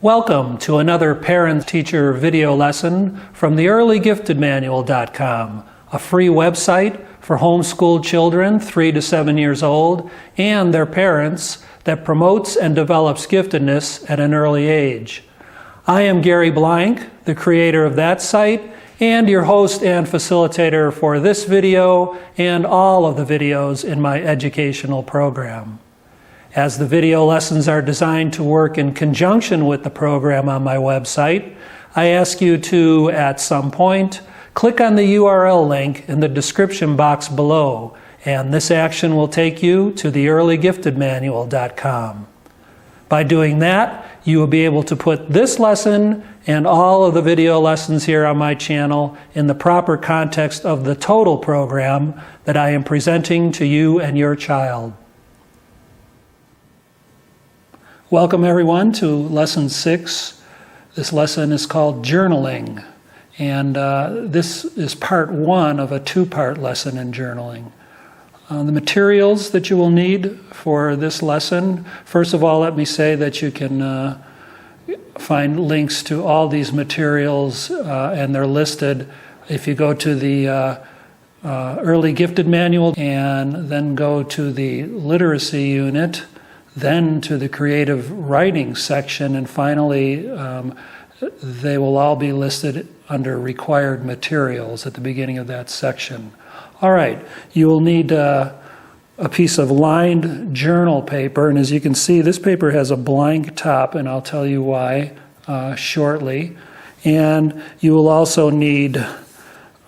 Welcome to another parent-teacher video lesson from the earlygiftedmanual.com, a free website for homeschooled children 3 to 7 years old and their parents that promotes and develops giftedness at an early age. I am Gary Blank, the creator of that site, and your host and facilitator for this video and all of the videos in my educational program. As the video lessons are designed to work in conjunction with the program on my website, I ask you to, at some point, click on the URL link in the description box below, and this action will take you to the earlygiftedmanual.com. By doing that, you will be able to put this lesson and all of the video lessons here on my channel in the proper context of the total program that I am presenting to you and your child. Welcome everyone to Lesson 6. This lesson is called Journaling, and this is part 1 of a 2-part lesson in journaling. The materials that you will need for this lesson, first of all, let me say that you can find links to all these materials, and they're listed if you go to the Early Gifted Manual and then go to the Literacy Unit, then to the Creative Writing section, and finally they will all be listed under Required Materials at the beginning of that section. All right, you will need a piece of lined journal paper, and as you can see, this paper has a blank top, and I'll tell you why shortly. And you will also need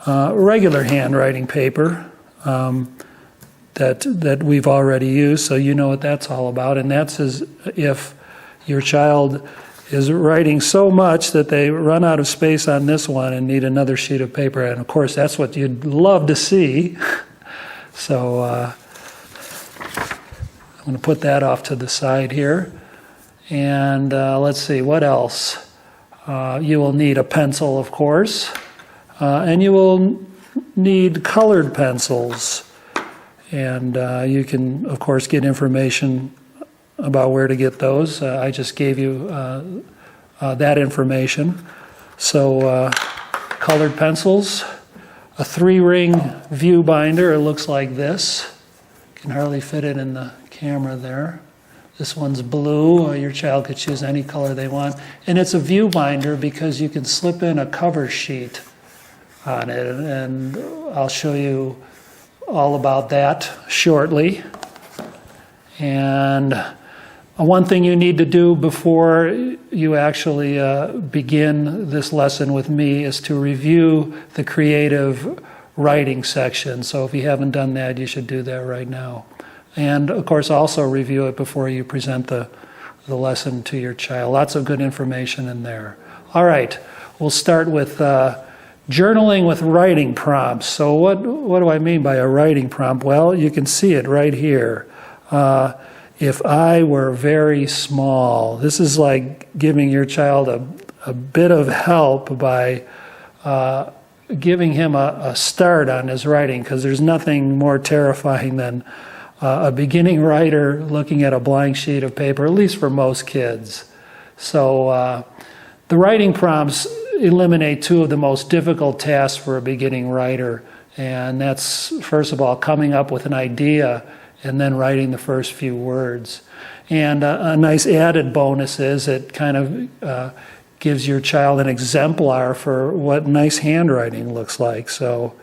regular handwriting paper that we've already used, so you know what that's all about. And that's as if your child is writing so much that they run out of space on this one and need another sheet of paper. And of course, that's what you'd love to see. So I'm going to put that off to the side here. And let's see, what else? You will need a pencil, of course. And you will need colored pencils. And you can, of course, get information about where to get those. I just gave you that information. So colored pencils, a 3-ring view binder. It looks like this. You can hardly fit it in the camera there. This one's blue. Your child could choose any color they want. And it's a view binder because you can slip in a cover sheet on it. And I'll show you all about that shortly. And one thing you need to do before you actually begin this lesson with me is to review the creative writing section. So if you haven't done that, you should do that right now. And of course, also review it before you present the lesson to your child. Lots of good information in there. All right, we'll start with journaling with writing prompts. So what do I mean by a writing prompt? Well, you can see it right here. If I were very small, this is like giving your child a bit of help by giving him a start on his writing, because there's nothing more terrifying than a beginning writer looking at a blank sheet of paper, at least for most kids. So the writing prompts eliminate 2 of the most difficult tasks for a beginning writer, and that's, first of all, coming up with an idea and then writing the first few words. And a nice added bonus is it kind of gives your child an exemplar for what nice handwriting looks like. So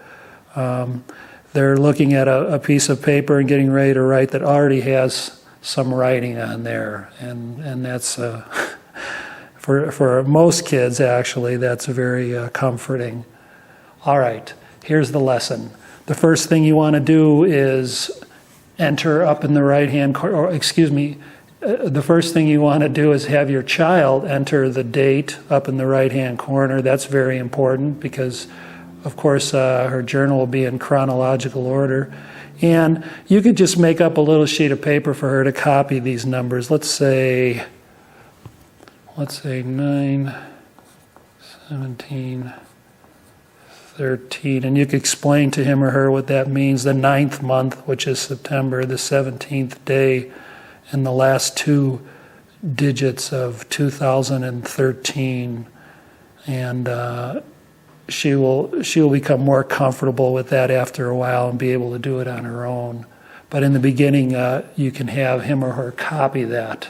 they're looking at a piece of paper and getting ready to write that already has some writing on there, and that's for most kids, actually, that's very comforting. All right, here's the lesson. The first thing you want to do is enter up in the right-hand corner, or excuse me, the first thing you want to do is have your child enter the date up in the right-hand corner. That's very important because, of course, her journal will be in chronological order. And you could just make up a little sheet of paper for her to copy these numbers. Let's say 9, 17, 13, and you could explain to him or her what that means. The 9th month, which is September, the 17th day, and the last 2 digits of 2013, and she will become more comfortable with that after a while and be able to do it on her own. But in the beginning, you can have him or her copy that.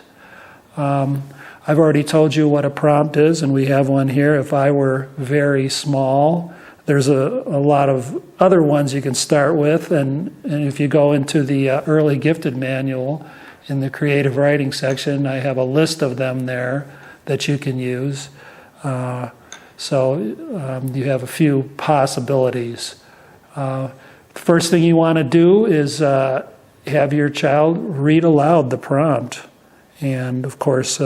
I've already told you what a prompt is, and we have one here. If I were very small, there's a lot of other ones you can start with, and if you go into the Early Gifted Manual in the creative writing section, I have a list of them there that you can use. So you have a few possibilities. First thing you want to do is have your child read aloud the prompt. And of course,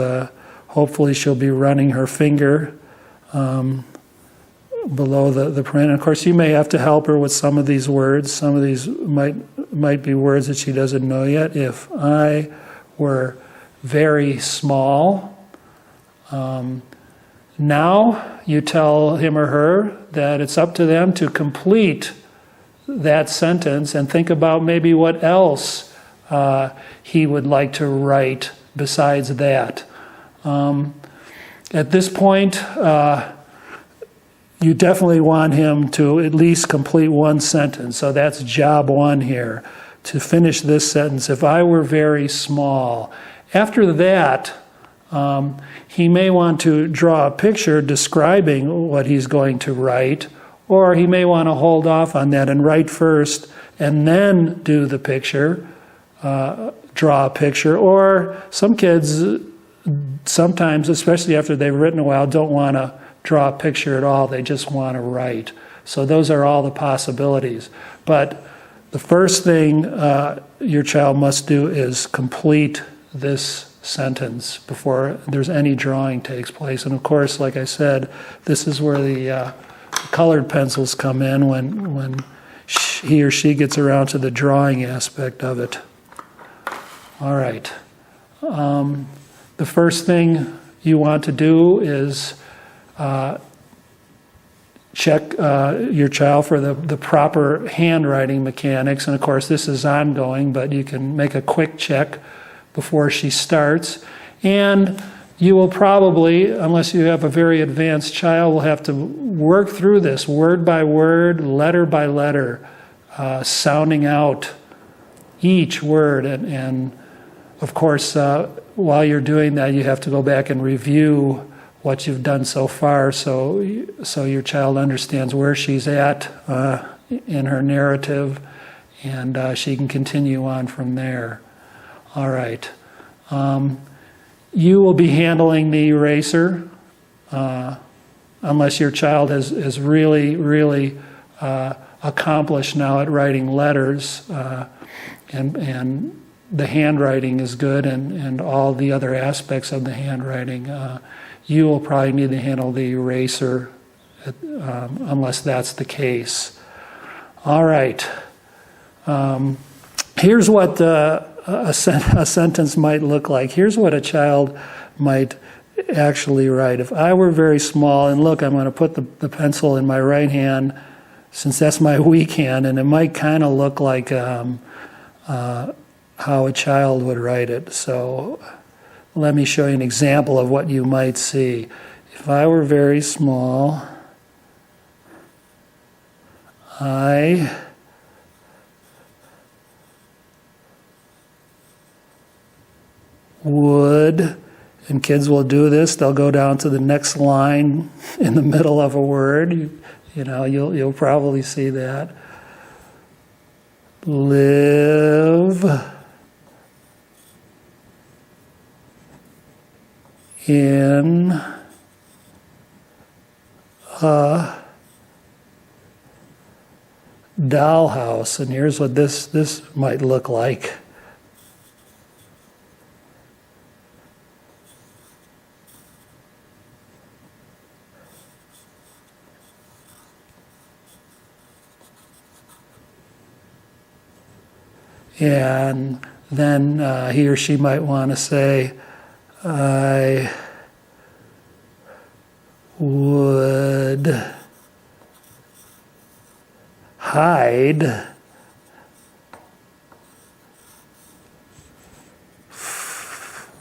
hopefully she'll be running her finger below the print. And of course, you may have to help her with some of these words. Some of these might be words that she doesn't know yet. If I were very small, now you tell him or her that it's up to them to complete that sentence and think about maybe what else he would like to write besides that. At this point, you definitely want him to at least complete one sentence. So that's job one here, to finish this sentence. If I were very small. After that, he may want to draw a picture describing what he's going to write, or he may want to hold off on that and write first and then do the picture, draw a picture. Or some kids, sometimes, especially after they've written a while, don't want to draw a picture at all. They just want to write. So those are all the possibilities. But the first thing your child must do is complete this sentence before there's any drawing takes place. And of course, like I said, this is where the colored pencils come in when he or she gets around to the drawing aspect of it. All right. The first thing you want to do is check your child for the proper handwriting mechanics. And of course, this is ongoing, but you can make a quick check before she starts. And you will probably, unless you have a very advanced child, will have to work through this word by word, letter by letter, sounding out each word. And of course, while you're doing that, you have to go back and review what you've done so far, so your child understands where she's at in her narrative, and she can continue on from there. All right. You will be handling the eraser, unless your child has really accomplished now at writing letters, and the handwriting is good, and all the other aspects of the handwriting. You will probably need to handle the eraser, unless that's the case. All right. Here's what a sentence might look like. Here's what a child might actually write. If I were very small, and look, I'm going to put the pencil in my right hand, since that's my weak hand, and it might kind of look like how a child would write it. So let me show you an example of what you might see. If I were very small, I would, and kids will do this, they'll go down to the next line in the middle of a word. You'll probably see that. Live in a dollhouse. And here's what this might look like. And then he or she might want to say, I would hide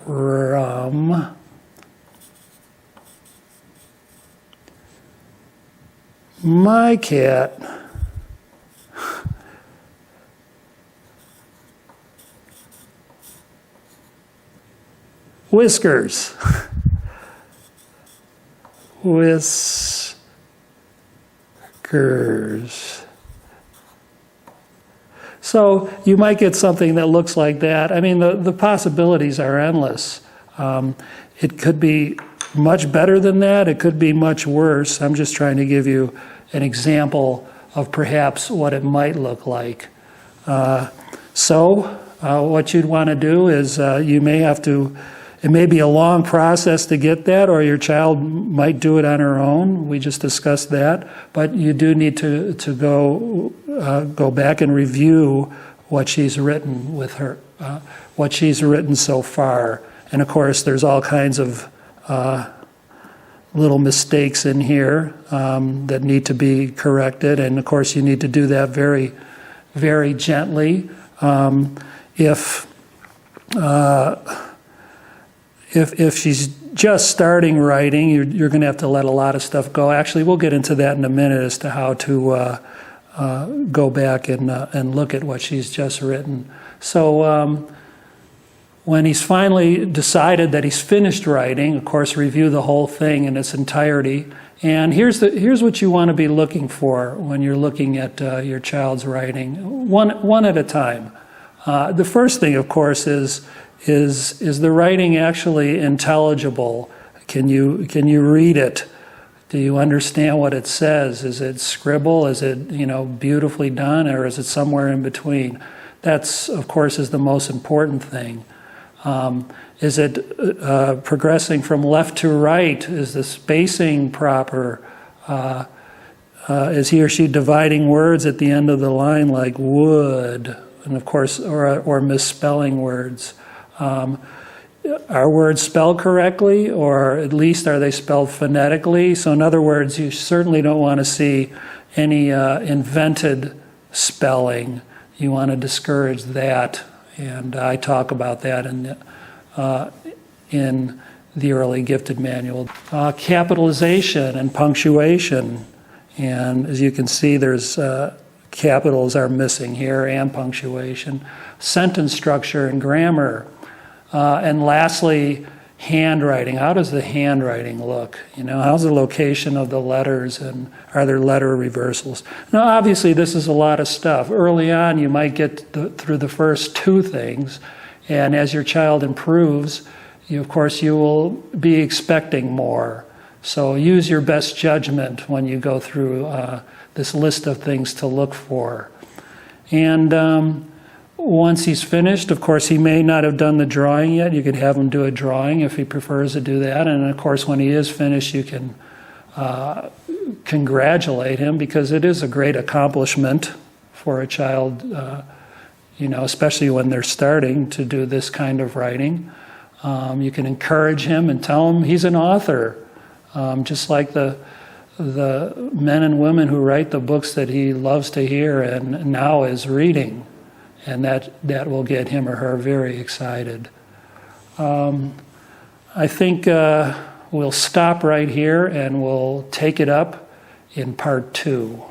from my cat Whiskers. Whiskers. So you might get something that looks like that. I mean, the possibilities are endless. It could be much better than that. It could be much worse. I'm just trying to give you an example of perhaps what it might look like. What you'd want to do is you may have to, it may be a long process to get that, or your child might do it on her own. We just discussed that. But you do need to go back and review what she's written with her, what she's written so far. And of course, there's all kinds of little mistakes in here that need to be corrected. And of course, you need to do that very, very gently. If she's just starting writing, you're going to have to let a lot of stuff go. Actually, we'll get into that in a minute as to how to go back and look at what she's just written. So when he's finally decided that he's finished writing, of course, review the whole thing in its entirety. And here's what you want to be looking for when you're looking at your child's writing, one at a time. The first thing, of course, is the writing actually intelligible? Can you read it? Do you understand what it says? Is it scribble? Is it beautifully done, or is it somewhere in between? That's, of course, is the most important thing. Is it progressing from left to right? Is the spacing proper? Is he or she dividing words at the end of the line like would? And of course, or misspelling words. Are words spelled correctly, or at least are they spelled phonetically? So in other words, you certainly don't want to see any invented spelling. You want to discourage that, and I talk about that in the Early Gifted Manual. Capitalization and punctuation, and as you can see, there's capitals are missing here, and punctuation. Sentence structure and grammar. And lastly, handwriting. How does the handwriting look? How's the location of the letters, and are there letter reversals? Now, obviously, this is a lot of stuff. Early on, you might get through the first two things, and as your child improves, of course, you will be expecting more. So use your best judgment when you go through this list of things to look for. And once he's finished, of course, he may not have done the drawing yet. You could have him do a drawing if he prefers to do that. And of course, when he is finished, you can congratulate him, because it is a great accomplishment for a child, especially when they're starting to do this kind of writing. You can encourage him and tell him he's an author, just like the men and women who write the books that he loves to hear and now is reading. And that will get him or her very excited. I think we'll stop right here, and we'll take it up in part 2.